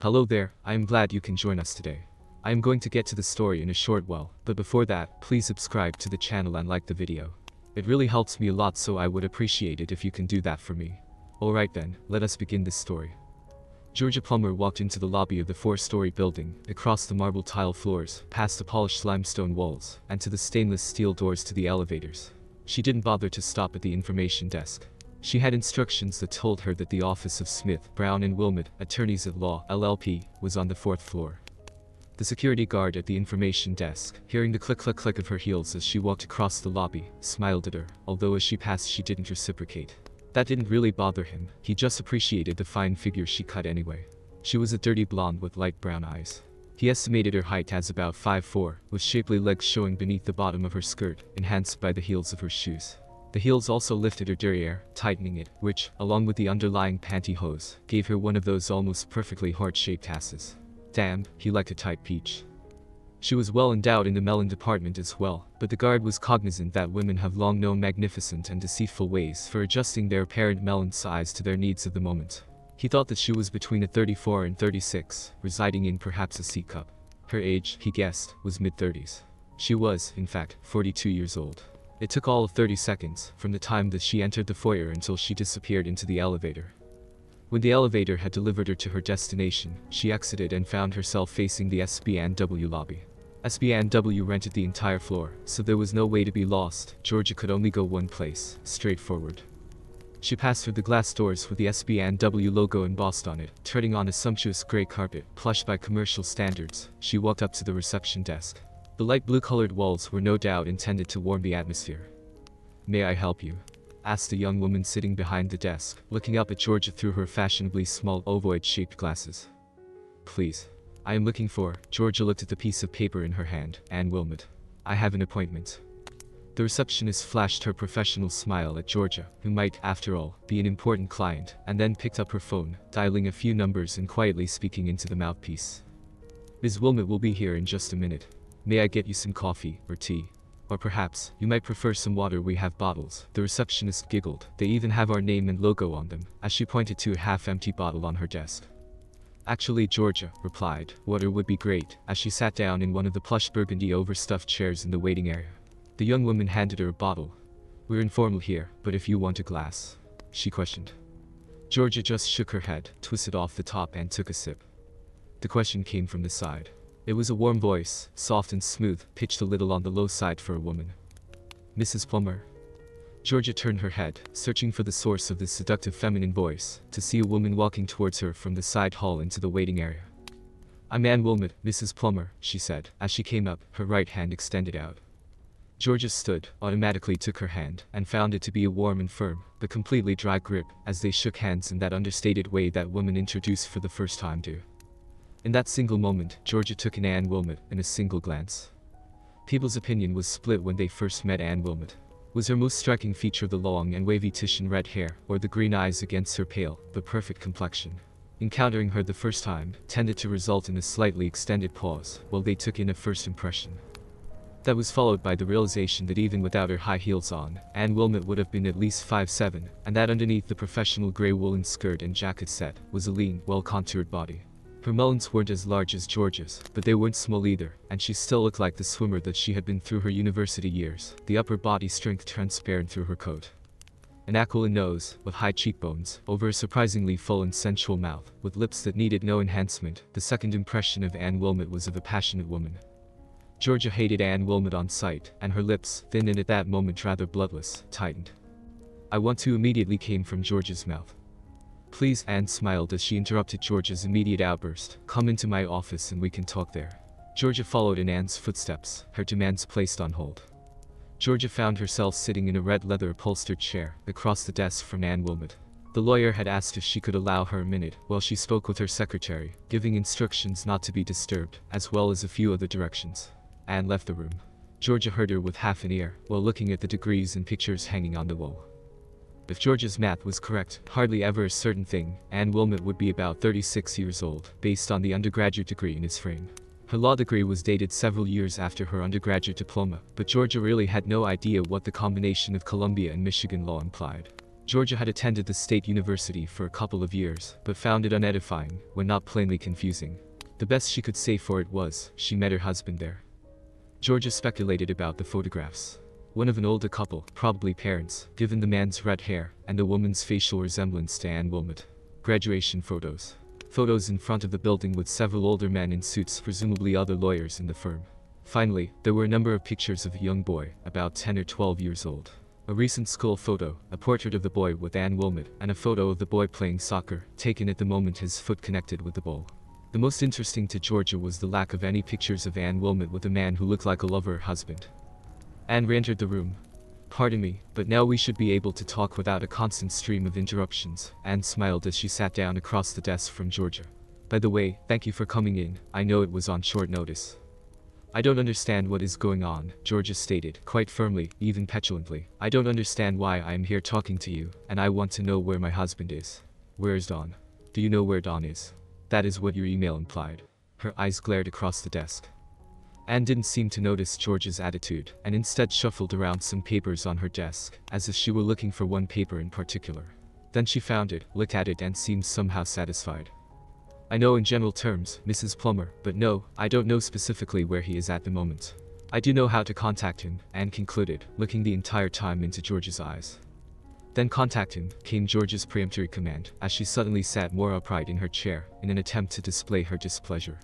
Hello there, I am glad you can join us today. I am going to get to the story in a short while, but before that, please subscribe to the channel and like the video. It really helps me a lot, so I would appreciate it if you can do that for me. Alright then, let us begin this story. Georgia Plummer walked into the lobby of the 4-story building, across the marble tile floors, past the polished limestone walls, and to the stainless steel doors to the elevators. She didn't bother to stop at the information desk. She had instructions that told her that the office of Smith, Brown and Wilmot, Attorneys at Law, LLP, was on the 4th floor. The security guard at the information desk, hearing the click-click-click of her heels as she walked across the lobby, smiled at her, although as she passed she didn't reciprocate. That didn't really bother him, he just appreciated the fine figure she cut anyway. She was a dirty blonde with light brown eyes. He estimated her height as about 5'4", with shapely legs showing beneath the bottom of her skirt, enhanced by the heels of her shoes. The heels also lifted her derriere, tightening it, which, along with the underlying pantyhose, gave her one of those almost perfectly heart-shaped asses. Damn, he liked a tight peach. She was well endowed in the melon department as well, but the guard was cognizant that women have long known magnificent and deceitful ways for adjusting their apparent melon size to their needs of the moment. He thought that she was between a 34 and 36, residing in perhaps a C-cup. Her age, he guessed, was mid-30s. She was, in fact, 42 years old. It took all of 30 seconds, from the time that she entered the foyer until she disappeared into the elevator. When the elevator had delivered her to her destination, she exited and found herself facing the SB&W lobby. SB&W rented the entire floor, so there was no way to be lost. Georgia could only go one place, straight forward. She passed through the glass doors with the SB&W logo embossed on it, treading on a sumptuous gray carpet, plush by commercial standards. She walked up to the reception desk. The light blue-colored walls were no doubt intended to warm the atmosphere. "May I help you?" asked a young woman sitting behind the desk, looking up at Georgia through her fashionably small ovoid-shaped glasses. "Please. I am looking for," Georgia looked at the piece of paper in her hand, "Anne Wilmot. I have an appointment." The receptionist flashed her professional smile at Georgia, who might, after all, be an important client, and then picked up her phone, dialing a few numbers and quietly speaking into the mouthpiece. "Ms. Wilmot will be here in just a minute. May I get you some coffee, or tea? Or perhaps, you might prefer some water. We have bottles." The receptionist giggled. "They even have our name and logo on them," as she pointed to a half-empty bottle on her desk. "Actually," Georgia replied, "water would be great," as she sat down in one of the plush burgundy overstuffed chairs in the waiting area. The young woman handed her a bottle. "We're informal here, but if you want a glass?" she questioned. Georgia just shook her head, twisted off the top and took a sip. The question came from the side. It was a warm voice, soft and smooth, pitched a little on the low side for a woman. "Mrs. Plummer?" Georgia turned her head, searching for the source of this seductive feminine voice, to see a woman walking towards her from the side hall into the waiting area. "I'm Anne Wilmot, Mrs. Plummer," she said, as she came up, her right hand extended out. Georgia stood, automatically took her hand, and found it to be a warm and firm, but completely dry grip, as they shook hands in that understated way that women introduced for the first time do. In that single moment, Georgia took in Anne Wilmot in a single glance. People's opinion was split when they first met Anne Wilmot. Was her most striking feature the long and wavy Titian red hair, or the green eyes against her pale, but perfect complexion? Encountering her the first time tended to result in a slightly extended pause, while they took in a first impression. That was followed by the realization that even without her high heels on, Anne Wilmot would have been at least 5'7", and that underneath the professional grey woolen skirt and jacket set, was a lean, well-contoured body. Her melons weren't as large as Georgia's, but they weren't small either, and she still looked like the swimmer that she had been through her university years, the upper body strength transparent through her coat. An aquiline nose, with high cheekbones, over a surprisingly full and sensual mouth, with lips that needed no enhancement. The second impression of Anne Wilmot was of a passionate woman. Georgia hated Anne Wilmot on sight, and her lips, thin and at that moment rather bloodless, tightened. "I want to," immediately came from Georgia's mouth. "Please," Anne smiled as she interrupted Georgia's immediate outburst, "come into my office and we can talk there." Georgia followed in Anne's footsteps, her demands placed on hold. Georgia found herself sitting in a red leather upholstered chair, across the desk from Anne Wilmot. The lawyer had asked if she could allow her a minute while she spoke with her secretary, giving instructions not to be disturbed, as well as a few other directions. Anne left the room. Georgia heard her with half an ear, while looking at the degrees and pictures hanging on the wall. If Georgia's math was correct, hardly ever a certain thing, Anne Wilmot would be about 36 years old, based on the undergraduate degree in his frame. Her law degree was dated several years after her undergraduate diploma, but Georgia really had no idea what the combination of Columbia and Michigan law implied. Georgia had attended the state university for a couple of years, but found it unedifying, when not plainly confusing. The best she could say for it was, she met her husband there. Georgia speculated about the photographs. One of an older couple, probably parents, given the man's red hair, and the woman's facial resemblance to Anne Wilmot. Graduation photos. Photos in front of the building with several older men in suits, presumably other lawyers in the firm. Finally, there were a number of pictures of a young boy, about 10 or 12 years old. A recent school photo, a portrait of the boy with Anne Wilmot, and a photo of the boy playing soccer, taken at the moment his foot connected with the ball. The most interesting to Georgia was the lack of any pictures of Anne Wilmot with a man who looked like a lover or husband. Anne re-entered the room. "Pardon me, but now we should be able to talk without a constant stream of interruptions." Anne smiled as she sat down across the desk from Georgia. "By the way, thank you for coming in. I know it was on short notice." "I don't understand what is going on," Georgia stated, quite firmly, even petulantly. "I don't understand why I am here talking to you, and I want to know where my husband is." "Where is Don?" "Do you know where Don is?" "That is what your email implied." Her eyes glared across the desk. Anne didn't seem to notice Georgia's attitude, and instead shuffled around some papers on her desk, as if she were looking for one paper in particular. Then she found it, looked at it and seemed somehow satisfied. "I know in general terms, Mrs. Plummer, but no, I don't know specifically where he is at the moment. I do know how to contact him," Anne concluded, looking the entire time into Georgia's eyes. "Then contact him," came Georgia's peremptory command, as she suddenly sat more upright in her chair, in an attempt to display her displeasure.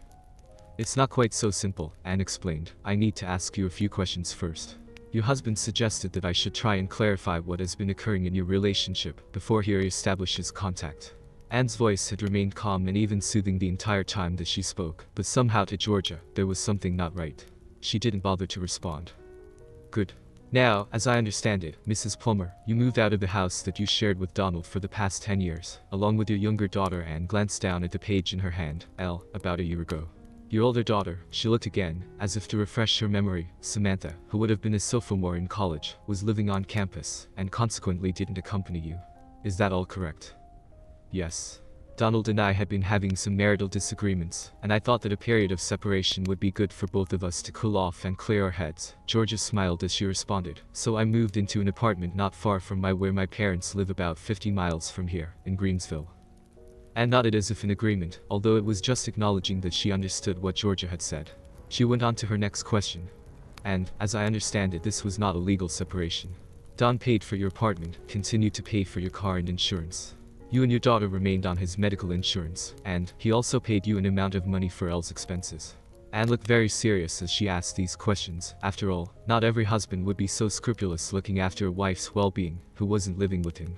"It's not quite so simple," Anne explained. "I need to ask you a few questions first. Your husband suggested that I should try and clarify what has been occurring in your relationship, before he establishes contact." Anne's voice had remained calm and even soothing the entire time that she spoke, but somehow to Georgia, there was something not right. She didn't bother to respond. "Good. Now, as I understand it, Mrs. Plummer, you moved out of the house that you shared with Donald for the past 10 years, along with your younger daughter." Anne glanced down at the page in her hand. About a year ago. "Your older daughter," she looked again, as if to refresh her memory, "Samantha, who would have been a sophomore in college, was living on campus, and consequently didn't accompany you. Is that all correct?" "Yes. Donald and I had been having some marital disagreements, and I thought that a period of separation would be good for both of us to cool off and clear our heads." Georgia smiled as she responded. "So I moved into an apartment not far from where my parents live, about 50 miles from here, in Greensville." Anne nodded as if in agreement, although it was just acknowledging that she understood what Georgia had said. She went on to her next question. "And, as I understand it, this was not a legal separation. Don paid for your apartment, continued to pay for your car and insurance. You and your daughter remained on his medical insurance, and he also paid you an amount of money for Elle's expenses." Anne looked very serious as she asked these questions. After all, not every husband would be so scrupulous looking after a wife's well-being, who wasn't living with him.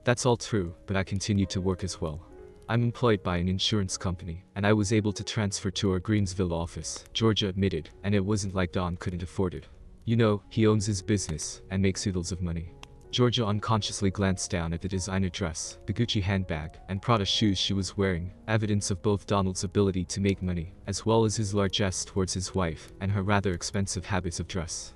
"That's all true, but I continued to work as well. I'm employed by an insurance company, and I was able to transfer to our Greensville office," Georgia admitted, "and it wasn't like Don couldn't afford it. You know, he owns his business, and makes oodles of money." Georgia unconsciously glanced down at the designer dress, the Gucci handbag, and Prada shoes she was wearing, evidence of both Donald's ability to make money, as well as his largesse towards his wife, and her rather expensive habits of dress.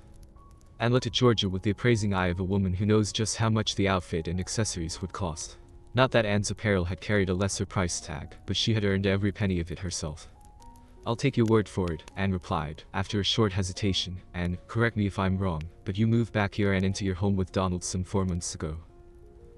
Anne looked at Georgia with the appraising eye of a woman who knows just how much the outfit and accessories would cost. Not that Anne's apparel had carried a lesser price tag, but she had earned every penny of it herself. "I'll take your word for it," Anne replied, after a short hesitation, "and, correct me if I'm wrong, but you moved back here and into your home with Donald some 4 months ago."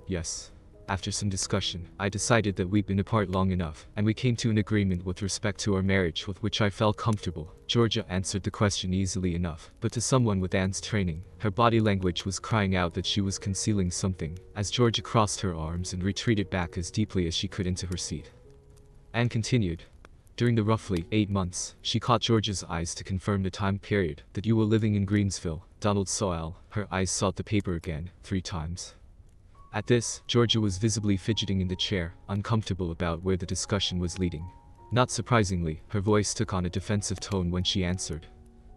"Yes. After some discussion, I decided that we'd been apart long enough, and we came to an agreement with respect to our marriage with which I felt comfortable." Georgia answered the question easily enough, but to someone with Anne's training, her body language was crying out that she was concealing something, as Georgia crossed her arms and retreated back as deeply as she could into her seat. Anne continued. "During the roughly 8 months, she caught Georgia's eyes to confirm the time period, that you were living in Greensville. Donald saw Elle." Her eyes sought the paper again, 3 times. At this, Georgia was visibly fidgeting in the chair, uncomfortable about where the discussion was leading. Not surprisingly, her voice took on a defensive tone when she answered.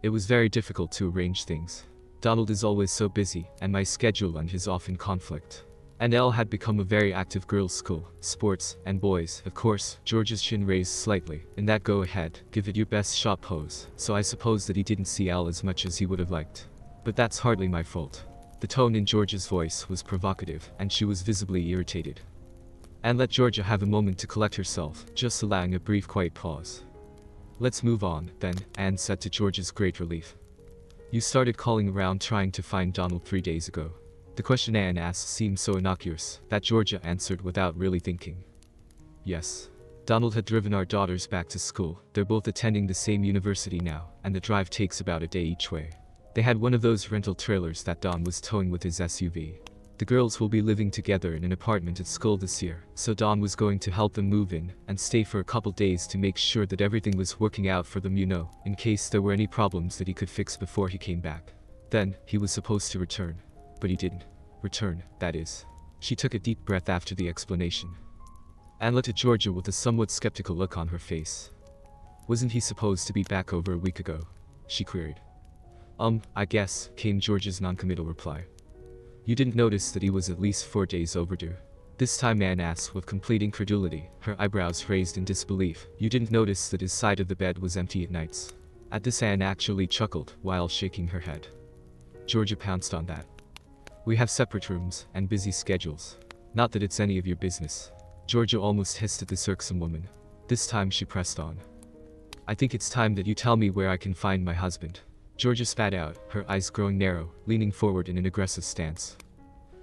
"It was very difficult to arrange things. Donald is always so busy, and my schedule and his often conflict. And Elle had become a very active girls' school, sports, and boys, of course." George's chin raised slightly, in that go ahead, give it your best shot pose, "so I suppose that he didn't see Elle as much as he would have liked. But that's hardly my fault." The tone in Georgia's voice was provocative, and she was visibly irritated. Anne let Georgia have a moment to collect herself, just allowing a brief quiet pause. "Let's move on, then," Anne said to Georgia's great relief. "You started calling around trying to find Donald 3 days ago." The question Anne asked seemed so innocuous that Georgia answered without really thinking. Yes. Donald had driven our daughters back to school. They're both attending the same university now, and the drive takes about a day each way. They had one of those rental trailers that Don was towing with his SUV. The girls will be living together in an apartment at school this year, so Don was going to help them move in and stay for a couple days to make sure that everything was working out for them, in case there were any problems that he could fix before he came back. Then, he was supposed to return. But he didn't. Return, that is. She took a deep breath after the explanation. Anne looked at Georgia with a somewhat skeptical look on her face. Wasn't he supposed to be back over a week ago? She queried. I guess, came Georgia's noncommittal reply. You didn't notice that he was at least 4 days overdue? This time Anne asked with complete incredulity, her eyebrows raised in disbelief. You didn't notice that his side of the bed was empty at nights? At this Anne actually chuckled, while shaking her head. Georgia pounced on that. We have separate rooms, and busy schedules. Not that it's any of your business. Georgia almost hissed at this irksome woman. This time she pressed on. I think it's time that you tell me where I can find my husband. Georgia spat out, her eyes growing narrow, leaning forward in an aggressive stance.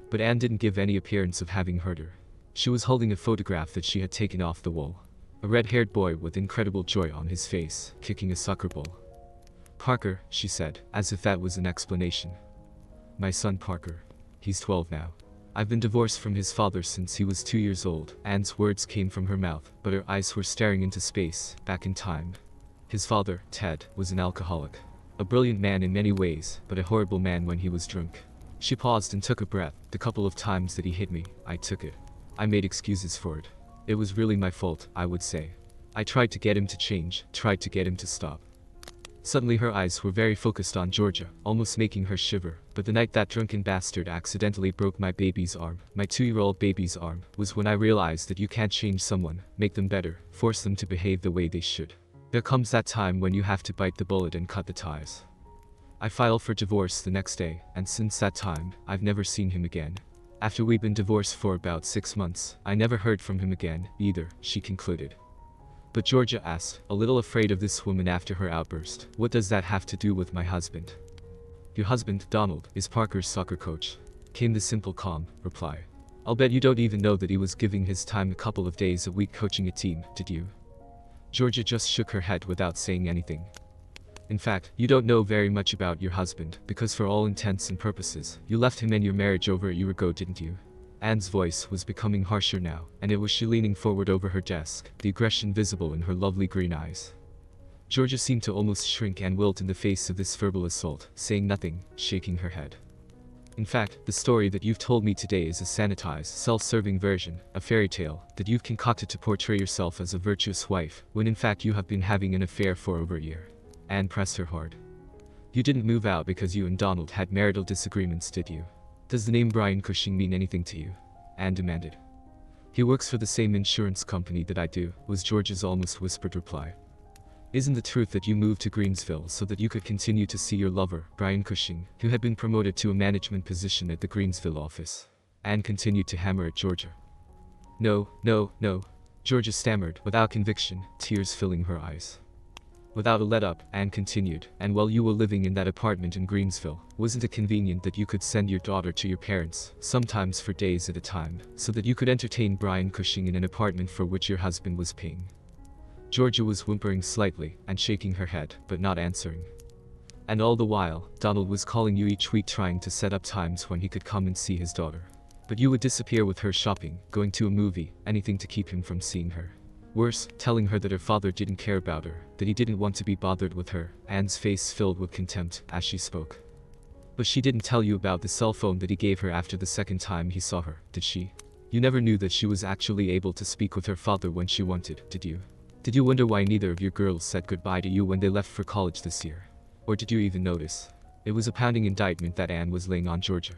But Anne didn't give any appearance of having heard her. She was holding a photograph that she had taken off the wall. A red-haired boy with incredible joy on his face, kicking a soccer ball. Parker, she said, as if that was an explanation. My son Parker. He's 12 now. I've been divorced from his father since he was 2 years old. Anne's words came from her mouth, but her eyes were staring into space, back in time. His father, Ted, was an alcoholic. A brilliant man in many ways, but a horrible man when he was drunk. She paused and took a breath. The couple of times that he hit me, I took it. I made excuses for it. It was really my fault, I would say. I tried to get him to change, tried to get him to stop. Suddenly her eyes were very focused on Georgia, almost making her shiver. But the night that drunken bastard accidentally broke my baby's arm, my 2-year-old baby's arm, was when I realized that you can't change someone, make them better, force them to behave the way they should. There comes that time when you have to bite the bullet and cut the ties. I filed for divorce the next day, and since that time, I've never seen him again. After we'd been divorced for about 6 months, I never heard from him again, either, she concluded. But Georgia asked, a little afraid of this woman after her outburst, what does that have to do with my husband? Your husband, Donald, is Parker's soccer coach, came the simple calm reply. I'll bet you don't even know that he was giving his time a couple of days a week coaching a team, did you? Georgia just shook her head without saying anything. In fact, you don't know very much about your husband, because for all intents and purposes, you left him and your marriage over a year ago, didn't you? Anne's voice was becoming harsher now, and it was she leaning forward over her desk, the aggression visible in her lovely green eyes. Georgia seemed to almost shrink and wilt in the face of this verbal assault, saying nothing, shaking her head. In fact, the story that you've told me today is a sanitized, self-serving version, a fairy tale, that you've concocted to portray yourself as a virtuous wife, when in fact you have been having an affair for over a year. Anne pressed her hard. You didn't move out because you and Donald had marital disagreements, did you? Does the name Brian Cushing mean anything to you? Anne demanded. He works for the same insurance company that I do, was Georgia's almost whispered reply. Isn't the truth that you moved to Greensville so that you could continue to see your lover, Brian Cushing, who had been promoted to a management position at the Greensville office? Anne continued to hammer at Georgia. No, Georgia stammered, without conviction, tears filling her eyes. Without a let-up, Anne continued, and while you were living in that apartment in Greensville, wasn't it convenient that you could send your daughter to your parents, sometimes for days at a time, so that you could entertain Brian Cushing in an apartment for which your husband was paying? Georgia was whimpering slightly, and shaking her head, but not answering. And all the while, Donald was calling you each week trying to set up times when he could come and see his daughter. But you would disappear with her shopping, going to a movie, anything to keep him from seeing her. Worse, telling her that her father didn't care about her, that he didn't want to be bothered with her. Anne's face filled with contempt as she spoke. But she didn't tell you about the cell phone that he gave her after the second time he saw her, did she? You never knew that she was actually able to speak with her father when she wanted, did you? Did you wonder why neither of your girls said goodbye to you when they left for college this year? Or did you even notice? It was a pounding indictment that Anne was laying on Georgia.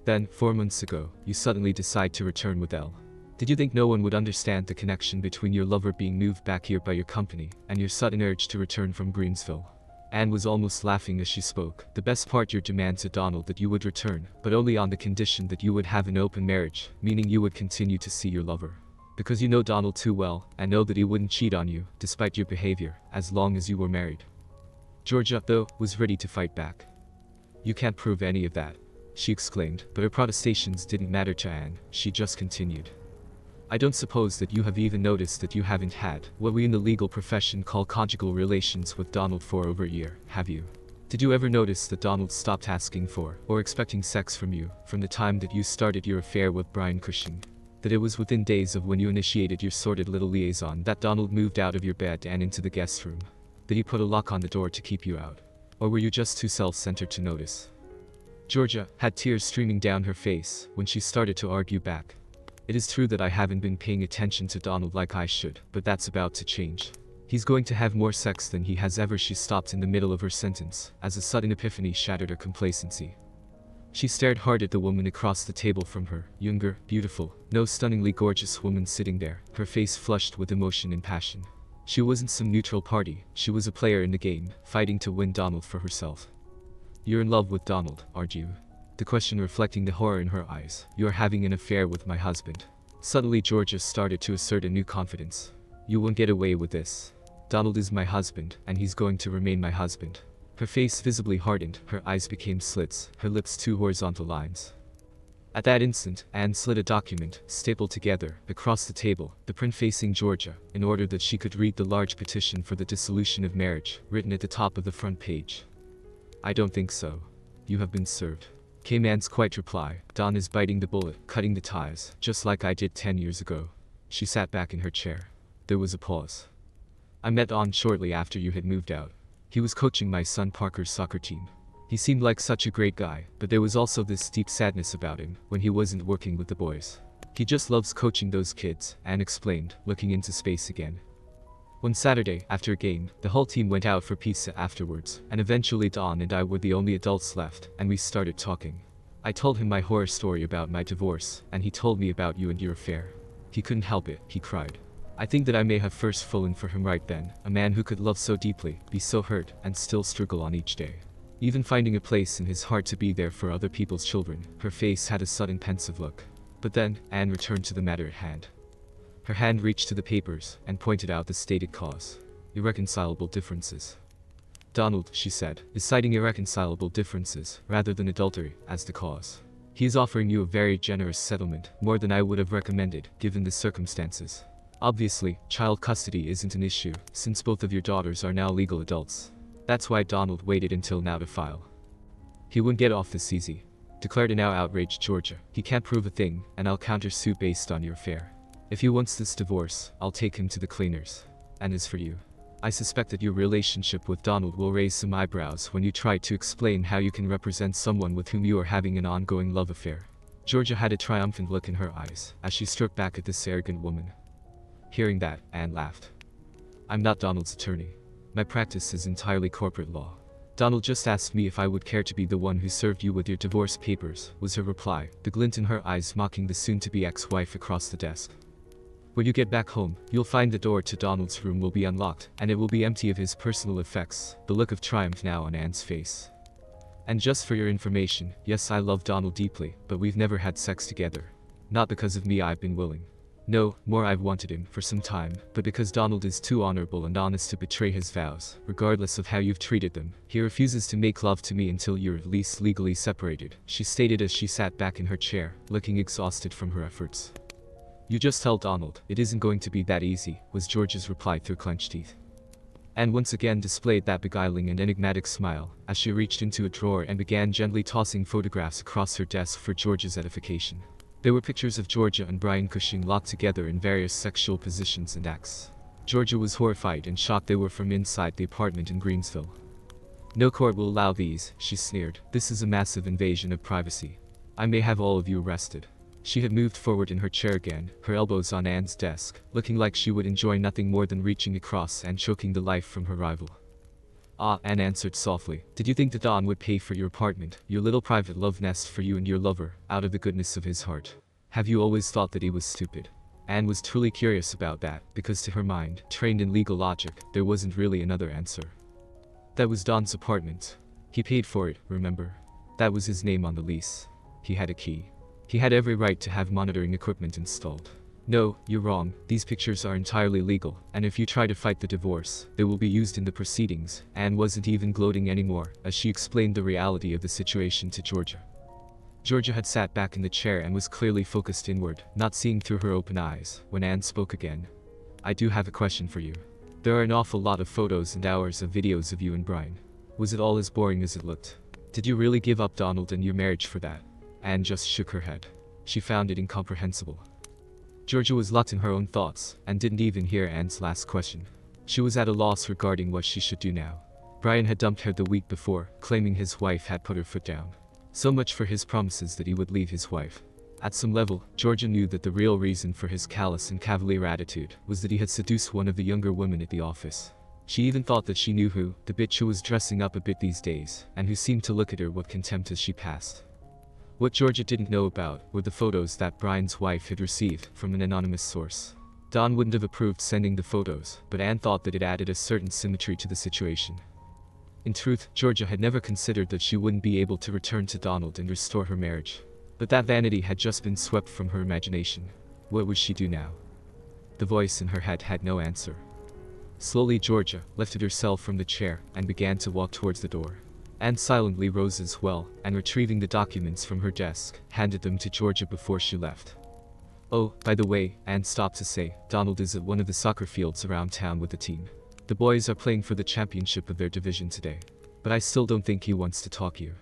Then, 4 months ago, you suddenly decide to return with Elle. Did you think no one would understand the connection between your lover being moved back here by your company, and your sudden urge to return from Greensville? Anne was almost laughing as she spoke. The best part, your demand to Donald that you would return, but only on the condition that you would have an open marriage, meaning you would continue to see your lover. Because you know Donald too well, and know that he wouldn't cheat on you, despite your behavior, as long as you were married. Georgia, though, was ready to fight back. You can't prove any of that. she exclaimed, but her protestations didn't matter to Anne. She just continued. I don't suppose that you have even noticed that you haven't had what we in the legal profession call conjugal relations with Donald for over a year, have you? Did you ever notice that Donald stopped asking for or expecting sex from you from the time that you started your affair with Brian Cushing? That it was within days of when you initiated your sordid little liaison that Donald moved out of your bed and into the guest room? That he put a lock on the door to keep you out? Or were you just too self-centered to notice? Georgia had tears streaming down her face when she started to argue back. It is true that I haven't been paying attention to Donald like I should, but that's about to change. He's going to have more sex than he has ever. She stopped in the middle of her sentence, as a sudden epiphany shattered her complacency. She stared hard at the woman across the table from her, younger, beautiful, no stunningly gorgeous woman sitting there, her face flushed with emotion and passion. She wasn't some neutral party, she was a player in the game, fighting to win Donald for herself. You're in love with Donald, aren't you? The question reflecting the horror in her eyes. You're having an affair with my husband. Suddenly Georgia started to assert a new confidence. You won't get away with this. Donald is my husband, and he's going to remain my husband. Her face visibly hardened, her eyes became slits, her lips two horizontal lines. At that instant, Anne slid a document, stapled together, across the table, the print facing Georgia, in order that she could read the large petition for the dissolution of marriage, written at the top of the front page. I don't think so. You have been served, came Anne's quiet reply. Don is biting the bullet, cutting the ties, just like I did 10 years ago. She sat back in her chair. There was a pause. I met Don shortly after you had moved out. He was coaching my son Parker's soccer team. He seemed like such a great guy, but there was also this deep sadness about him when he wasn't working with the boys. He just loves coaching those kids, Anne explained, looking into space again. One Saturday, after a game, the whole team went out for pizza afterwards, and eventually Don and I were the only adults left, and we started talking. I told him my horror story about my divorce, and he told me about you and your affair. He couldn't help it, he cried. I think that I may have first fallen for him right then, a man who could love so deeply, be so hurt, and still struggle on each day. Even finding a place in his heart to be there for other people's children. Her face had a sudden pensive look. But then, Anne returned to the matter at hand. Her hand reached to the papers, and pointed out the stated cause. Irreconcilable differences. Donald, she said, is citing irreconcilable differences, rather than adultery, as the cause. He is offering you a very generous settlement, more than I would have recommended, given the circumstances. Obviously, child custody isn't an issue, since both of your daughters are now legal adults. That's why Donald waited until now to file. He wouldn't get off this easy, declared a now outraged Georgia. He can't prove a thing, and I'll counter-sue based on your affair. If he wants this divorce, I'll take him to the cleaners. And as for you, I suspect that your relationship with Donald will raise some eyebrows when you try to explain how you can represent someone with whom you are having an ongoing love affair. Georgia had a triumphant look in her eyes, as she struck back at this arrogant woman. Hearing that, Anne laughed. I'm not Donald's attorney. My practice is entirely corporate law. Donald just asked me if I would care to be the one who served you with your divorce papers, was her reply, the glint in her eyes mocking the soon-to-be ex-wife across the desk. When you get back home, you'll find the door to Donald's room will be unlocked, and it will be empty of his personal effects, the look of triumph now on Anne's face. And just for your information, yes, I love Donald deeply, but we've never had sex together. Not because of me, I've been willing. No, more I've wanted him for some time, but because Donald is too honorable and honest to betray his vows, regardless of how you've treated them. He refuses to make love to me until you're at least legally separated, she stated as she sat back in her chair, looking exhausted from her efforts. You just tell Donald, it isn't going to be that easy, was George's reply through clenched teeth. Anne once again displayed that beguiling and enigmatic smile, as she reached into a drawer and began gently tossing photographs across her desk for George's edification. There were pictures of Georgia and Brian Cushing locked together in various sexual positions and acts. Georgia was horrified and shocked they were from inside the apartment in Greensville. No court will allow these, she sneered. This is a massive invasion of privacy. I may have all of you arrested. She had moved forward in her chair again, her elbows on Anne's desk, looking like she would enjoy nothing more than reaching across and choking the life from her rival. Ah, Anne answered softly. Did you think that Don would pay for your apartment, your little private love nest for you and your lover, out of the goodness of his heart? Have you always thought that he was stupid? Anne was truly curious about that, because to her mind, trained in legal logic, there wasn't really another answer. That was Don's apartment. He paid for it, remember? That was his name on the lease. He had a key. He had every right to have monitoring equipment installed. No, you're wrong, these pictures are entirely legal, and if you try to fight the divorce, they will be used in the proceedings. Anne wasn't even gloating anymore, as she explained the reality of the situation to Georgia. Georgia had sat back in the chair and was clearly focused inward, not seeing through her open eyes, when Anne spoke again. I do have a question for you. There are an awful lot of photos and hours of videos of you and Brian. Was it all as boring as it looked? Did you really give up Donald and your marriage for that? Anne just shook her head. She found it incomprehensible. Georgia was locked in her own thoughts, and didn't even hear Anne's last question. She was at a loss regarding what she should do now. Brian had dumped her the week before, claiming his wife had put her foot down. So much for his promises that he would leave his wife. At some level, Georgia knew that the real reason for his callous and cavalier attitude was that he had seduced one of the younger women at the office. She even thought that she knew who, the bitch who was dressing up a bit these days, and who seemed to look at her with contempt as she passed. What Georgia didn't know about were the photos that Brian's wife had received from an anonymous source. Don wouldn't have approved sending the photos, but Anne thought that it added a certain symmetry to the situation. In truth, Georgia had never considered that she wouldn't be able to return to Donald and restore her marriage. But that vanity had just been swept from her imagination. What would she do now? The voice in her head had no answer. Slowly Georgia lifted herself from the chair and began to walk towards the door. Anne silently rose as well, and retrieving the documents from her desk, handed them to Georgia before she left. Oh, by the way, Anne stopped to say, Donald is at one of the soccer fields around town with the team. The boys are playing for the championship of their division today. But I still don't think he wants to talk you.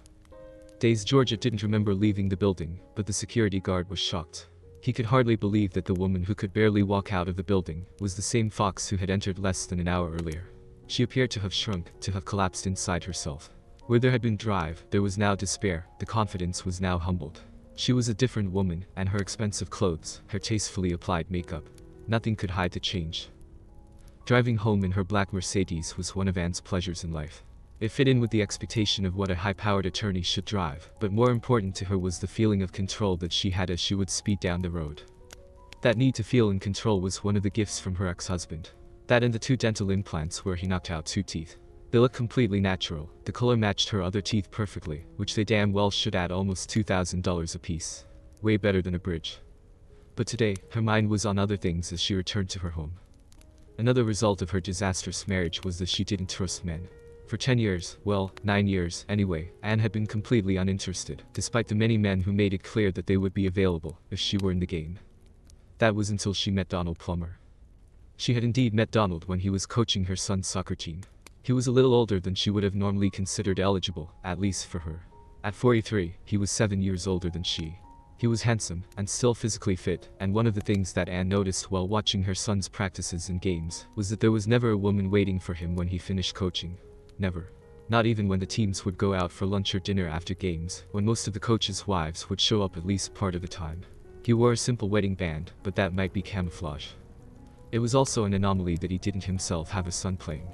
Dazed, Georgia didn't remember leaving the building, but the security guard was shocked. He could hardly believe that the woman who could barely walk out of the building was the same fox who had entered less than an hour earlier. She appeared to have shrunk, to have collapsed inside herself. Where there had been drive, there was now despair, the confidence was now humbled. She was a different woman, and her expensive clothes, her tastefully applied makeup, nothing could hide the change. Driving home in her black Mercedes was one of Anne's pleasures in life. It fit in with the expectation of what a high-powered attorney should drive, but more important to her was the feeling of control that she had as she would speed down the road. That need to feel in control was one of the gifts from her ex-husband. That and the 2 dental implants where he knocked out 2 teeth. They looked completely natural, the color matched her other teeth perfectly, which they damn well should add almost $2,000 apiece. Way better than a bridge. But today, her mind was on other things as she returned to her home. Another result of her disastrous marriage was that she didn't trust men. For 10 years, well, 9 years, anyway, Anne had been completely uninterested, despite the many men who made it clear that they would be available if she were in the game. That was until she met Donald Plummer. She had indeed met Donald when he was coaching her son's soccer team. He was a little older than she would have normally considered eligible, at least for her. At 43, he was 7 years older than she. He was handsome, and still physically fit, and one of the things that Anne noticed while watching her son's practices and games was that there was never a woman waiting for him when he finished coaching. Never. Not even when the teams would go out for lunch or dinner after games, when most of the coaches' wives would show up at least part of the time. He wore a simple wedding band, but that might be camouflage. It was also an anomaly that he didn't himself have a son playing.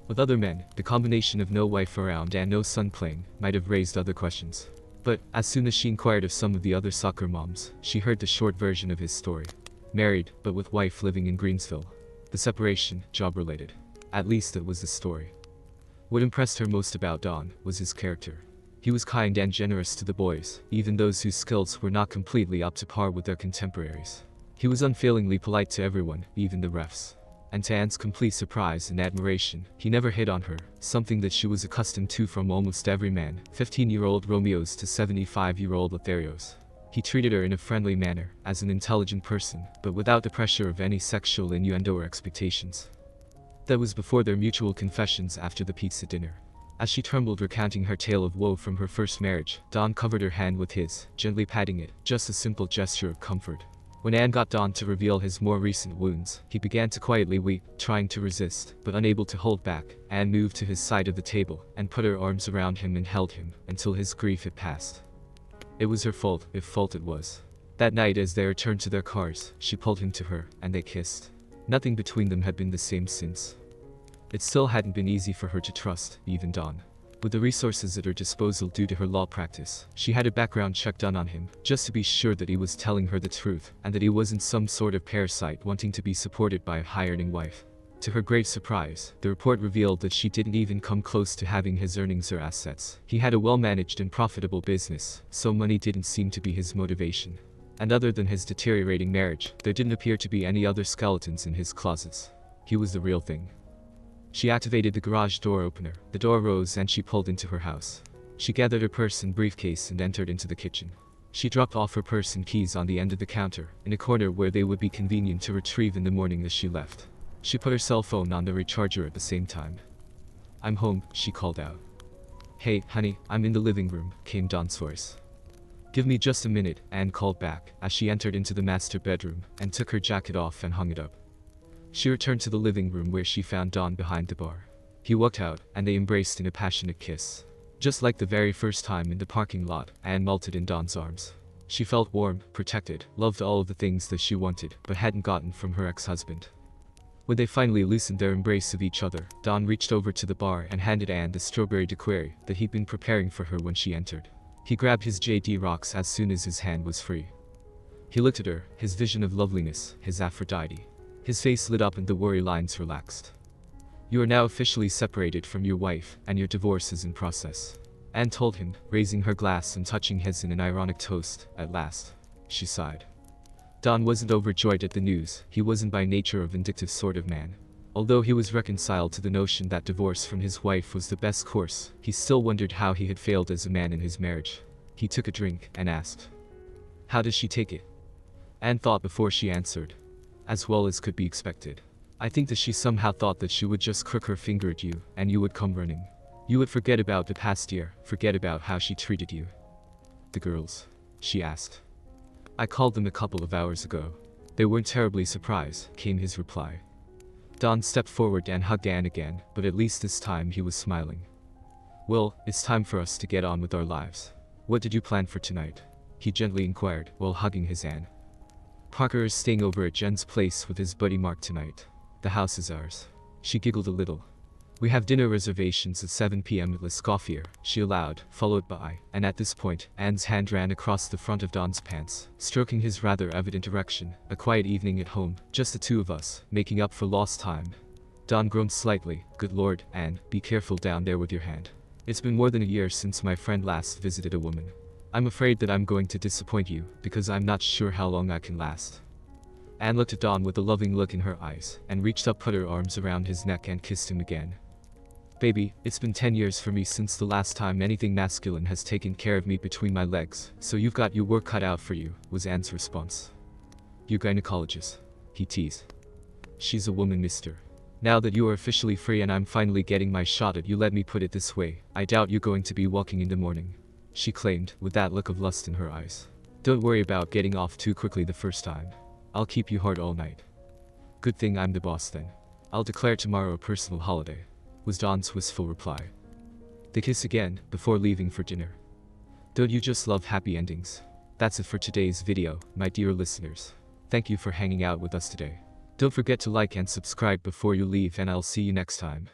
With other men, the combination of no wife around and no son playing might have raised other questions. But, as soon as she inquired of some of the other soccer moms, she heard the short version of his story. Married, but with wife living in Greensville. The separation, job-related. At least that was the story. What impressed her most about Don was his character. He was kind and generous to the boys, even those whose skills were not completely up to par with their contemporaries. He was unfailingly polite to everyone, even the refs. And to Anne's complete surprise and admiration, he never hit on her, something that she was accustomed to from almost every man, 15-year-old Romeos to 75-year-old Lotharios. He treated her in a friendly manner, as an intelligent person, but without the pressure of any sexual innuendo or expectations. That was before their mutual confessions after the pizza dinner. As she trembled recounting her tale of woe from her first marriage, Don covered her hand with his, gently patting it, just a simple gesture of comfort. When Anne got Don to reveal his more recent wounds, he began to quietly weep, trying to resist, but unable to hold back. Anne moved to his side of the table, and put her arms around him and held him, until his grief had passed. It was her fault, if fault it was. That night as they returned to their cars, she pulled him to her, and they kissed. Nothing between them had been the same since. It still hadn't been easy for her to trust, even Don. With the resources at her disposal due to her law practice, she had a background check done on him, just to be sure that he was telling her the truth, and that he wasn't some sort of parasite wanting to be supported by a high-earning wife. To her great surprise, the report revealed that she didn't even come close to having his earnings or assets. He had a well-managed and profitable business, so money didn't seem to be his motivation. And other than his deteriorating marriage, there didn't appear to be any other skeletons in his closets. He was the real thing. She activated the garage door opener, the door rose and she pulled into her house. She gathered her purse and briefcase and entered into the kitchen. She dropped off her purse and keys on the end of the counter, in a corner where they would be convenient to retrieve in the morning as she left. She put her cell phone on the recharger at the same time. "I'm home," she called out. "Hey, honey, I'm in the living room," came Dawn's voice. "Give me just a minute," Anne called back, as she entered into the master bedroom, and took her jacket off and hung it up. She returned to the living room where she found Dawn behind the bar. He walked out, and they embraced in a passionate kiss. Just like the very first time in the parking lot, Anne melted in Dawn's arms. She felt warm, protected, loved all of the things that she wanted, but hadn't gotten from her ex-husband. When they finally loosened their embrace of each other, Dawn reached over to the bar and handed Anne the strawberry daiquiri that he'd been preparing for her when she entered. He grabbed his JD rocks as soon as his hand was free. He looked at her, his vision of loveliness, his Aphrodite. His face lit up and the worry lines relaxed. "You are now officially separated from your wife, and your divorce is in process," Anne told him, raising her glass and touching his in an ironic toast. "At last," she sighed. Dawn wasn't overjoyed at the news. He wasn't by nature a vindictive sort of man. Although he was reconciled to the notion that divorce from his wife was the best course, he still wondered how he had failed as a man in his marriage. He took a drink and asked, "How does she take it?" Anne thought before she answered. "As well as could be expected. I think that she somehow thought that she would just crook her finger at you, and you would come running. You would forget about the past year, forget about how she treated you." "The girls?" she asked. "I called them a couple of hours ago. They weren't terribly surprised," came his reply. Dawn stepped forward and hugged Anne again, but at least this time he was smiling. "Well, it's time for us to get on with our lives. What did you plan for tonight?" he gently inquired, while hugging his Anne. "Parker is staying over at Jen's place with his buddy Mark tonight. The house is ours." She giggled a little. "We have dinner reservations at 7 p.m. at L'escoffier," she allowed, followed by, and at this point, Anne's hand ran across the front of Dawn's pants, stroking his rather evident erection. "A quiet evening at home, just the two of us, making up for lost time." Dawn groaned slightly. "Good Lord, Anne, be careful down there with your hand. It's been more than a year since my friend last visited a woman. I'm afraid that I'm going to disappoint you, because I'm not sure how long I can last." Anne looked at Dawn with a loving look in her eyes, and reached up, put her arms around his neck and kissed him again. "Baby, it's been 10 years for me since the last time anything masculine has taken care of me between my legs, so you've got your work cut out for you," was Anne's response. "Your gynecologist," he teased. "She's a woman, mister. Now that you are officially free and I'm finally getting my shot at you, let me put it this way, I doubt you're going to be walking in the morning," she claimed, with that look of lust in her eyes. "Don't worry about getting off too quickly the first time. I'll keep you hard all night." "Good thing I'm the boss then. I'll declare tomorrow a personal holiday," was Dawn's wistful reply. They kissed again, before leaving for dinner. Don't you just love happy endings? That's it for today's video, my dear listeners. Thank you for hanging out with us today. Don't forget to like and subscribe before you leave, and I'll see you next time.